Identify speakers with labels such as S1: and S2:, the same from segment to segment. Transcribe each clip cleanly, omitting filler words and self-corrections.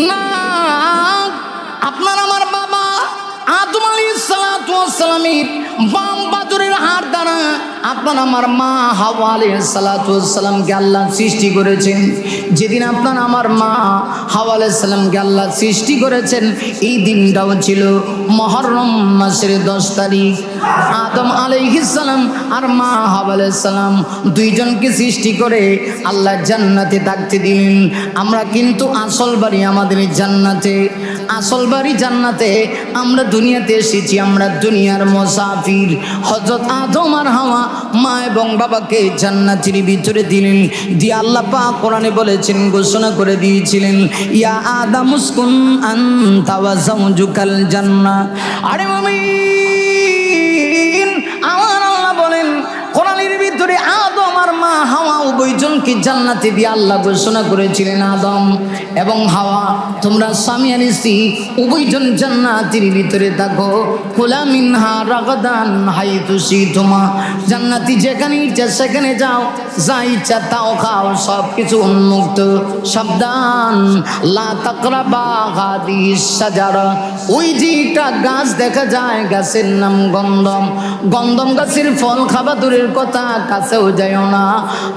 S1: না, আপনার আমার বাবা আদম আলাইহিস সালাতু ওয়াস সালামের বাম বাজুরের হাড় দ্বারা আপনার আমার মা হাওয়া আলাইহিস সালাতু ওয়াস সালামকে আল্লাহ সৃষ্টি করেছেন। যেদিন আপনার আমার মা হাওয়া আলাইহিস সালামকে আল্লাহ সৃষ্টি করেছেন, এই দিনটাও ছিল মুহররম মাসের 10 তারিখ। আদম আলাইহিস সালাম আর মা হাওয়া আলাইহিস সালাম দুইজনকে সৃষ্টি করে আল্লাহ জান্নাতে থাকতে দিলেন। আমরা কিন্তু আসল বাড়ি আমাদের জান্নাতে, আসল বাড়ি জান্নাতে। আমরা দুনিয়াতে এসেছি, আমরা দুনিয়ার মুসাফির। হযরত আদম আর হাওয়া মা এবং বাবাকে জান্নাতের ভিতরে দিলেন, দিয়ে আল্লাহ পাক কোরআনে বলেছেন, ঘোষণা করে দিয়েছিলেন, ইয়া আদম উসকুন আনতা ওয়া যাওজুকাল জান্নাহ। আরে মুমিন, আমার আল্লাহ বলেন কোরআনের ভিতরে আদম আর মা হাওয়া উভয়জনকে জান্নাতে দিয়ে আল্লাহ ঘোষণা করেছিলেন, আদম এবং হাওয়া তোমরা স্বামী আর স্ত্রী উভয়জন জান্নাতের ভিতরে থাকো। কুলা মিনহা রাগাদান হাইতু শিতুমা, জান্নাতি যেখানে ইচ্ছা সেখানে যাও, যা ইচ্ছা তাও খাও, সব কিছু উন্মুক্ত। সাবধান, লা তাকরাবা হাদিস সাজারা, ওই যে একটা গাছ দেখা যায়, গাছের নাম গন্ধম। গন্ধম গাছের ফল খাবা দূরের কথা, কাছেও যাও না।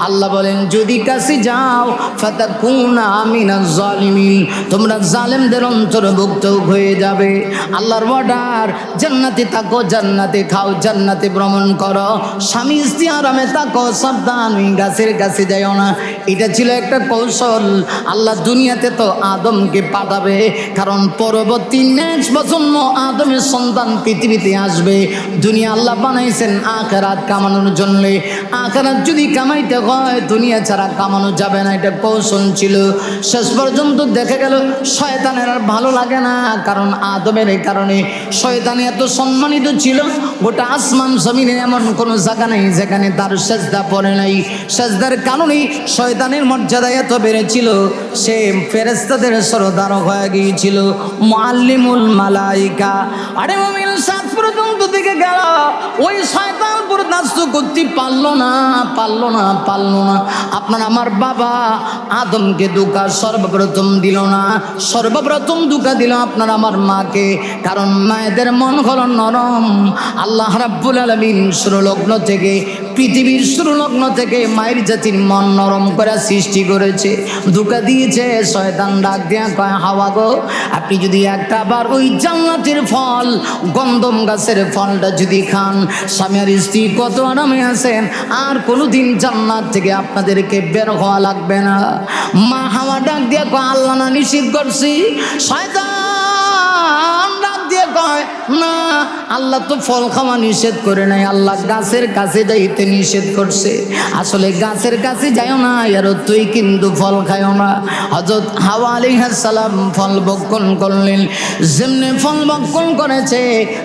S1: আল্লাহ বলেন যদি কাছে যাও ফাতাকুনা মিনাজ জালিমিন, তোমরা জালেমদের অন্তর্ভুক্ত হয়ে যাবে। আল্লাহর অর্ডার, জান্নাতে থাকো, জান্নাতে খাও, জান্নাতে ভ্রমণ করো, স্বামী স্ত্রী আরামে থাকো, সাবধান ওই গাছের কাছে যাও না। এটা ছিল একটা কৌশল। আল্লাহ দুনিয়াতে তো আদমকে পাঠাবে, কারণ পরবর্তী নেক্সট প্রজন্ম আদমের সন্তান পৃথিবীতে আসবে। দুনিয়া আল্লাহ বানাইছেন আখিরাত কামানোর জন্য। আখিরাত যদি কামাইতে হয় দুনিয়া ছাড়া কামানো যাবে না, এটা কৌশল ছিল। শেষ পর্যন্ত দেখা গেল শয়তানের আর ভালো লাগে না, কারণ আদমের এই কারণে শয়তান এত সম্মানিত ছিল। গোটা আসমান জমিনে এমন কোনো জায়গা নেই যেখানে তার সেজদা পড়ে নাই। সেজদার কারণে শয়তানের মর্যাদা এত বেড়েছিল, সে ফেরেশতাদের সরদার হয়ে গিয়েছিল, মুআল্লিমুল মালাইকা। আরে মুমিন, সাত পর্যন্ত দিকে গেল, ওই শয়তান বরদাস্ত করতে পারলো না। আপনার আমার বাবা আদমকে ধোঁকা সর্বপ্রথম দিল না, সর্বপ্রথম ধোঁকা দিল আপনার আমার মাকে, কারণ মায়েদের মন হলো নরম। আল্লাহ রাব্বুল আলামিন শুরুলগ্ন থেকে, পৃথিবীর শুরুলগ্ন থেকে মায়ের জাতির মন নরম করে সৃষ্টি করেছে। ধোঁকা দিয়েছে শয়তান, ডাক দিয়া কয়, হাওয়া গো, আপনি যদি একটা বার ওই জান্নাতের ফল গন্ধম গাছের ফলটা যদি খান, স্বামী আর স্ত্রী কত আরামে আছেন, আর কোনোদিন জান্নাত থেকে আপনাদেরকে বের হওয়া লাগবে না। মা হাওয়া ডাক দিয়া কয়, আল্লাহ না নিষেধ করছি? শয়তান ডাক দিয়ে কয়, না, আল্লাহ তো ফল খাওয়া নিষেধ করে নাই, আল্লাহ গাছের কাছে যাইতে নিষেধ করছে। আসলে গাছের কাছে যাইও না, এর তুই কিন্তু ফল খাইও না। হযরত হাওয়া আলাইহিস সালাম ফল ভক্ষণ করলেন। যেমনি ফল ভক্ষণ করেছে,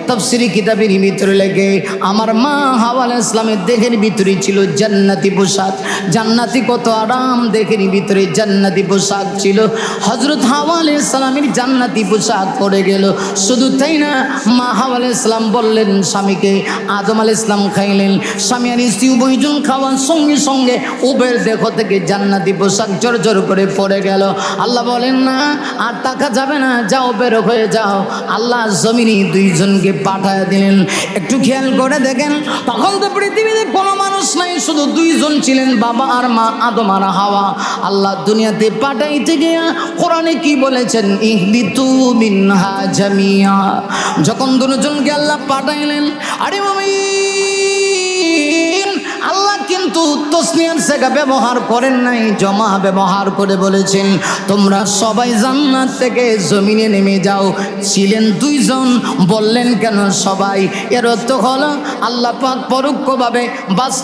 S1: তাফসীরি কিতাবের ভিতরে লেগে আমার মা হাওয়া আলাইহিস সালামের দেহের ভিতরে ছিল জান্নাতি পোশাক। জান্নাতি কত আরাম, দেহের ভিতরে জান্নাতি পোশাক ছিল। হযরত হাওয়া আলাইহিস সালামের জান্নাতি পোশাক পরে গেল। শুধু তাই না, মা হাওয়া আলাইহিস সালাম বললেন স্বামীকে, আদম আলাইহিস সালাম খাইলেন, স্বামী আর স্ত্রী উভয়জন খাওয়ার সঙ্গে সঙ্গে উভয়ের দেহ থেকে জান্নাতি পোশাক জড় করে পড়ে গেল। আল্লাহ বলেন না, আর টাকা যাবে না, যাও বের হয়ে যাও। আল্লাহ জমিনে দুইজনকে পাঠায় দিলেন। একটু খেয়াল করে দেখেন, তখন তো পৃথিবীতে কোনো মানুষ নাই, শুধু দুইজন ছিলেন, বাবা আর মা, আদম আর হাওয়া। আল্লাহ দুনিয়াতে পাঠাইতে গিয়া কোরআনে কি বলেছেন, ইহবিতু মিনহা জামিয়া। যখন দুজনকে আল্লাহ পাঠাইলেন, আরে মুমিন, আল্লাহ কিন্তু তসনিয়ার জায়গা ব্যবহার করেন নাই, জমা ব্যবহার করে বলেছেন, তোমরা সবাই জান্নাত থেকে জমিনে নেমে যাও। ছিলেন দুইজন, বললেন কেন সবাই? এর অর্থ হলো আল্লাহ পাক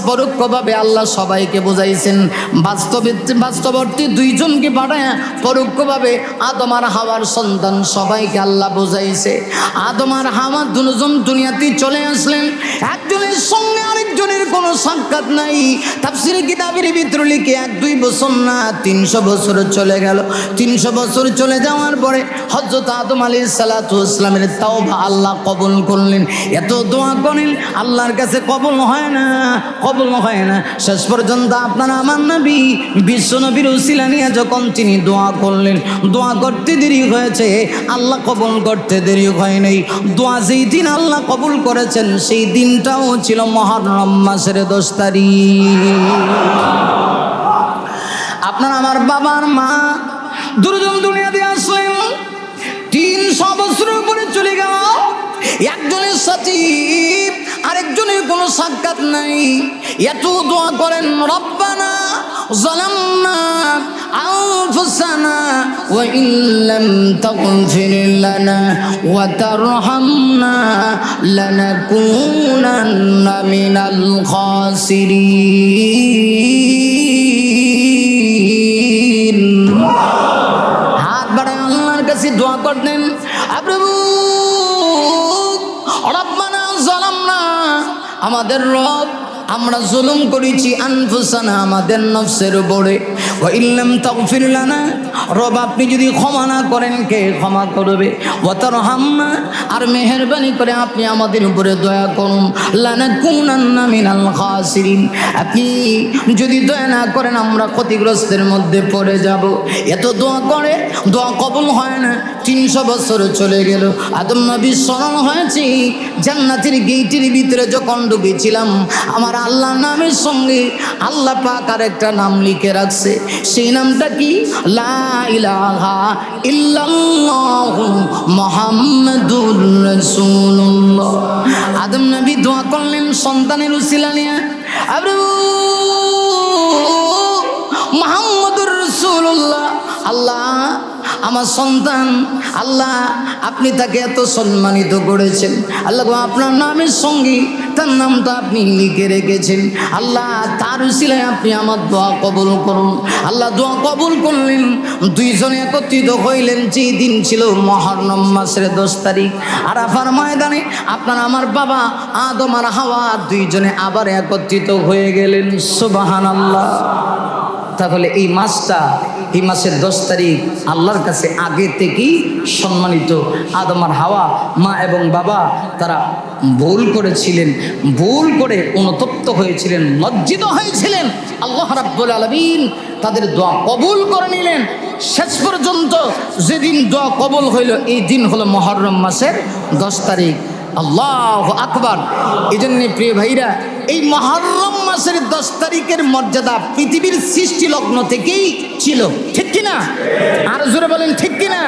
S1: পরোক্ষভাবে আল্লাহ সবাইকে বোঝাইছেন। বাস্তবর্তী দুইজনকে পাঠায় পরোক্ষভাবে আদম আর হাওয়ার সন্তান সবাইকে আল্লাহ বোঝাইছে। আদম আর হাওয়া দুজন দুনিয়াতে চলে আসলেন, একজনের সঙ্গে আরেকজনের কোনো সাক্ষাৎ সাক্ষাৎ নাই। তাফসীর কিতাবের ভিতরে লিখে 1-2 বছর না 300 বছর চলে গেল। 300 বছর চলে যাওয়ার পরে হযরত আদম আলাইহিস সালাতু ওয়াস সালামের তাওবা আল্লাহ কবুল করলেন। এত দোয়া করেন আল্লাহর কাছে কবুল হয় না, কবুল হয় না। শেষ পর্যন্ত আপনারা আমার নবী বিশ্ব নবীর উসিলা নিয়ে যখন তিনি দোয়া করলেন, দোয়া করতে দেরি হয়েছে, আল্লাহ কবুল করতে দেরি হয় নাই। দোয়া যেই দিন আল্লাহ কবুল করেছেন সেই দিনটাও ছিল মুহররম মাসের 10 তারিখ। আপনার আমার বাবার মা দুজন দুনিয়াতে আসলেন, 300 বছরের উপরে চলে গেল। একজনের সাথে আরেকজনের কোনো সাক্ষাৎ নাই। এত দোয়া করেন, রব্বানা যালামনা আনফুসানা ওয়া ইল্লাম তাগফির লানা ওয়া তারহামনা লানাকুনান্না মিনাল খাসিরিন। হাত বাড়ায় আল্লাহর কাছে দোয়া করতেন, প্রভু রব্বানা যালামনা, আমাদের রব আমরা জুলুম করেছি, আনফুসানা আমাদের নফসের উপরে, ওয়া ইল্লাম তাগফির লানা, রব আপনি যদি ক্ষমা না করেন কে ক্ষমা করবে, ওয়া তারহামনা আর মেহেরবানি করে আপনি আমাদের উপরে দয়া করুন, লানাকুনান্না মিনাল খাসিরিন, আপনি যদি দয়া না করেন আমরা ক্ষতিগ্রস্তের মধ্যে পড়ে যাব। এত দোয়া করে দোয়া কবুল হয় না। 300 বছর চলে গেল। আদম নবী স্মরণ হয়েছে, জান্নাতের গেটের ভিতরে যখন ঢুকেছিলাম আমার আল্লাহর নামের সঙ্গে আল্লাহ পাক আর একটা নাম লিখে রাখছে। সেই নামটা কি? লা ইলাহা ইল্লাল্লাহু মুহাম্মাদুর রাসূলুল্লাহ। আদম নবী দোয়া করলেন সন্তানের উসিলা নিয়ে, মুহাম্মাদুর রাসূলুল্লাহ, আল্লাহ আমার সন্তান, আল্লাহ আপনি তাকে এত সম্মানিত করেছেন, আল্লাহ আপনার নামের সঙ্গে তার নামটা আপনি লিখে রেখেছেন, আল্লাহ তার উসিলায় আপনি আমার দোয়া কবুল করুন। আল্লাহ দোয়া কবুল করলেন। দুইজনে একত্রিত হইলেন। যে দিন ছিল মুহররম মাসের 10 তারিখ, আরাফার ময়দানে আপনার আমার বাবা আদম আর হাওয়া দুইজনে আবার একত্রিত হয়ে গেলেন। সুবহানাল্লাহ। তাহলে এই মাসটা, এই মাসের 10 তারিখ আল্লাহর কাছে আগে থেকেই সম্মানিত। আদম আর হাওয়া মা এবং বাবা তারা ভুল করেছিলেন, ভুল করে অনুতপ্ত হয়েছিলেন, লজ্জিত হয়েছিলেন। আল্লাহ রাব্বুল আলামিন তাদের দোয়া কবুল করে নিলেন। শেষ পর্যন্ত যেদিন দোয়া কবুল হইল এই দিন হলো মুহররম মাসের 10 তারিখ। আল্লাহু আকবার। এই জন্যে প্রিয় ভাইরা, এই মুহররম মাসের 10 তারিখের মর্যাদা পৃথিবীর সৃষ্টি লগ্ন থেকেই ছিল, ঠিক কিনা? আর জোরে বলেন ঠিক কিনা?